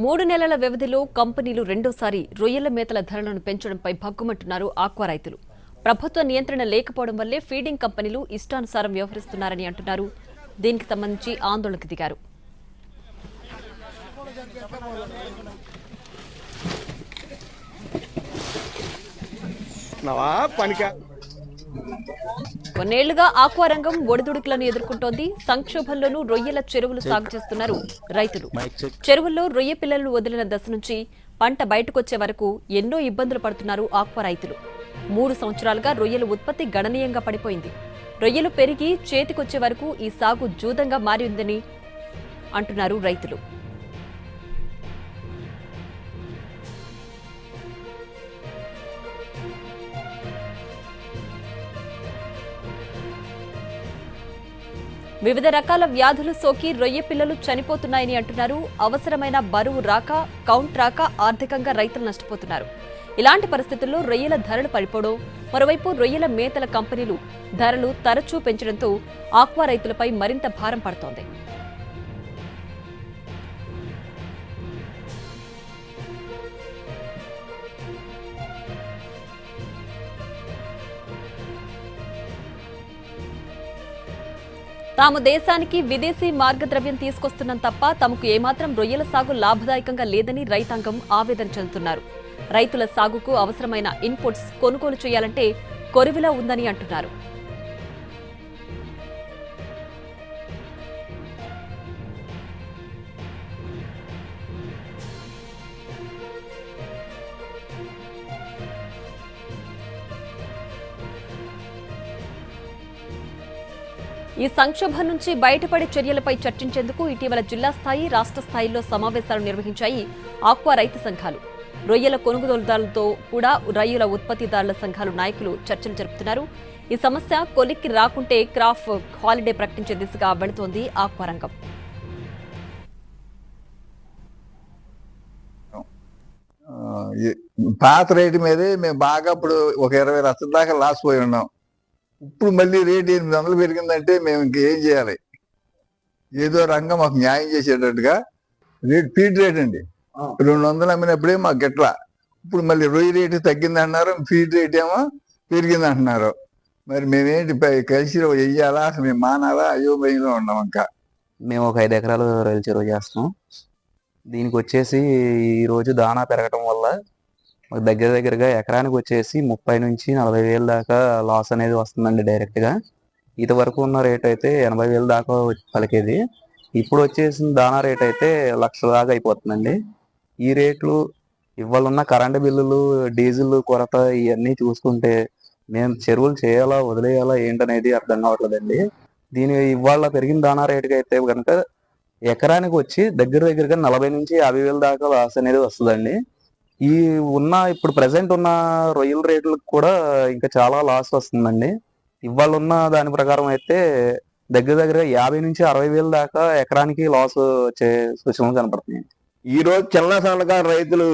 3 నెలల వ్యవధిలో కంపెనీలు రెండోసారి రొయ్యల మేతల ధరలను పెంచడంపై భగ్గుమంటున్నారు ఆక్వా రైతులు. ప్రభుత్వ నియంత్రణ లేకపోవడం వల్లే ఫీడింగ్ కంపెనీలు ఇష్టానుసారం వ్యవహరిస్తున్నారని అంటున్నారు. దీనికి సంబంధించి ఆందోళనకు దిగారు. కొన్నేళ్లుగా ఆక్వా రంగం ఒడిదుడుకులను ఎదుర్కొంటోంది. సంక్షోభంలోనూ రొయ్యల చెరువులు సాగు చేస్తున్నారు రైతులు. చెరువుల్లో రొయ్య పిల్లలు వదిలిన దశ నుంచి పంట బయటకొచ్చే వరకు ఎన్నో ఇబ్బందులు పడుతున్నారు ఆక్వా రైతులు. 3 సంవత్సరాలుగా రొయ్యల ఉత్పత్తి గణనీయంగా పడిపోయింది. రొయ్యలు పెరిగి చేతికొచ్చే వరకు ఈ సాగు జూదంగా మారిందని అంటున్నారు రైతులు. వివిధ రకాల వ్యాధులు సోకి రొయ్య పిల్లలు చనిపోతున్నాయని అంటున్నారు. అవసరమైన బరువు రాక, కౌంట్ రాక ఆర్థికంగా రైతులు నష్టపోతున్నారు. ఇలాంటి పరిస్థితుల్లో రొయ్యల ధరలు పడిపోవడం, మరోవైపు రొయ్యల మేతల కంపెనీలు ధరలు తరచూ పెంచడంతో ఆక్వా రైతులపై మరింత భారం పడుతోంది. తాము దేశానికి విదేశీ మార్గద్రవ్యం తీసుకొస్తున్నాం తప్ప తమకు ఏమాత్రం రొయ్యల సాగు లాభదాయకంగా లేదని రైతాంగం ఆవేదన చెందుతున్నారు. రైతుల సాగుకు అవసరమైన ఇన్పుట్స్ కొనుగోలు చేయాలంటే కొరివిలా ఉందని అంటున్నారు. ఈ సంక్షోభం నుంచి బయటపడే చర్యలపై చర్చించేందుకు ఇటీవల జిల్లా స్థాయి, రాష్ట్ర స్థాయిలో సమావేశాలు నిర్వహించాయి ఆక్వా రైతు సంఘాలు. రొయ్యల కొనుగోలుదారులతో కూడా రొయ్యల ఉత్పత్తిదారుల సంఘాలు నాయకులు చర్చలు జరుపుతున్నారు. ఈ సమస్య కొలిక్కి రాకుంటే క్రాప్ హాలిడే ప్రకటించే దిశగా వెళుతోంది ఆక్వా రంగం. పాత రేటు మీదే మేము బాగా ఇప్పుడు ఒక 20 లక్షల దాకా లాస్ పోయి ఉన్నాం. ఇప్పుడు మళ్ళీ రేటు 800 పెరిగిందంటే మేము ఇంకేం చేయాలి? ఏదో రంగం మాకు న్యాయం చేసేటట్టుగా ఫీడ్ రేట్ అండి 200 అమ్మినప్పుడే మాకు గిట్ల. ఇప్పుడు మళ్ళీ రొయ్య రేటు తగ్గింది అంటున్నారు, ఫీడ్ రేట్ ఏమో పెరిగింది అంటున్నారు. మరి మేమేంటి కలిసి వెయ్యాలా, అసలు మేము మానాలా? అయ్యో భయంలో ఉన్నాం. ఇంకా మేము ఒక 5 ఎకరాలు రొయ్యల చెరువు చేస్తున్నాం. దీనికి వచ్చేసి ఈ రోజు దానా పెరగటం వల్ల దగ్గరగా ఎకరానికి వచ్చేసి 30 నుంచి 40 వేలు దాకా లాస్ అనేది వస్తుందండి డైరెక్ట్ గా. ఇది వరకు ఉన్న రేట్ అయితే 80 వేలు దాకా పలికేది. ఇప్పుడు వచ్చేసిన దానా రేట్ అయితే 1 లక్ష దాకా అయిపోతుందండి. ఈ రేట్లు ఇవాళ ఉన్న కరెంటు బిల్లులు, డీజిల్ కొరత ఇవన్నీ చూసుకుంటే మేము చెరువులు చేయాలా వదిలేయాలా ఏంటనేది అర్థం కావట్లేదండి. దీని ఇవాళ పెరిగిన దానా రేటుకి అయితే కనుక ఎకరానికి వచ్చి దగ్గరగా 40 నుంచి 50 వేలు దాకా లాస్ అనేది వస్తుందండి. ఈ ఇప్పుడు ప్రజెంట్ ఉన్న రొయ్యల రేట్లకు కూడా ఇంకా చాలా లాస్ వస్తుందండి. ఇవాళ ఉన్న దాని ప్రకారం అయితే దగ్గరగా 50 నుంచి 60 వేలు దాకా ఎకరానికి లాస్ వచ్చే సూచనలు కనపడుతున్నాయి. ఈ రోజు చిన్న సన్నకారు రైతులు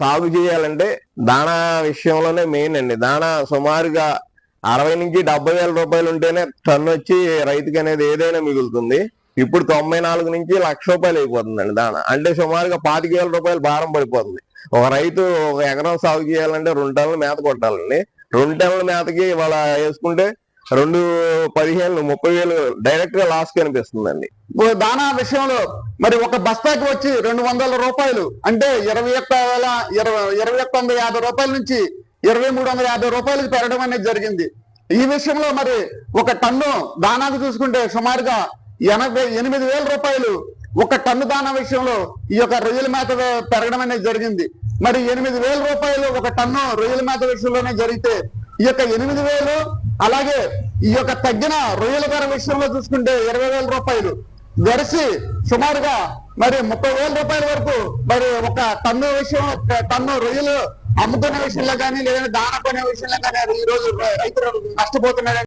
సాగు చేయాలంటే దాణా విషయంలోనే మెయిన్ అండి. దాణా సుమారుగా 60 నుంచి 70 వేల రూపాయలు ఉంటేనే టన్ను వచ్చి రైతుకి అనేది ఏదైనా మిగులుతుంది. ఇప్పుడు 94 నుంచి 1 లక్ష రూపాయలు అయిపోతుందండి దాణా. అంటే సుమారుగా 25,000 రూపాయలు భారం పడిపోతుంది. ఒక రైతు ఒక ఎకరం సాగు చేయాలంటే 2 టన్నుల మేత కొట్టాలండి. 2 టన్నుల మేతకి ఇవాళ వేసుకుంటే 15,000 30,000 డైరెక్ట్ గా లాస్ కనిపిస్తుందండి. దానా విషయంలో మరి ఒక బస్తాకి వచ్చి 200 రూపాయలు అంటే 21,150 రూపాయల నుంచి 2,350 రూపాయలకు పెరగడం అనేది జరిగింది. ఈ విషయంలో మరి ఒక టన్ను దానాకు చూసుకుంటే సుమారుగా 88,000 రూపాయలు ఒక టన్ను దానా విషయంలో ఈ యొక్క రొయ్యల మేత పెరగడం అనేది జరిగింది. మరి 8,000 రూపాయలు ఒక టన్ను రొయ్యల మేత విషయంలోనే జరిగితే ఈ యొక్క 8,000 అలాగే ఈ యొక్క తగ్గిన రొయ్యల ధర విషయంలో చూసుకుంటే 20,000 రూపాయలు గడిచి సుమారుగా మరి 30,000 రూపాయల వరకు మరి ఒక టన్ను రొయ్యలు అమ్ముకునే విషయంలో కానీ లేదంటే దానా కొనే విషయంలో కానీ ఈ రోజు రైతులు నష్టపోతున్నారు.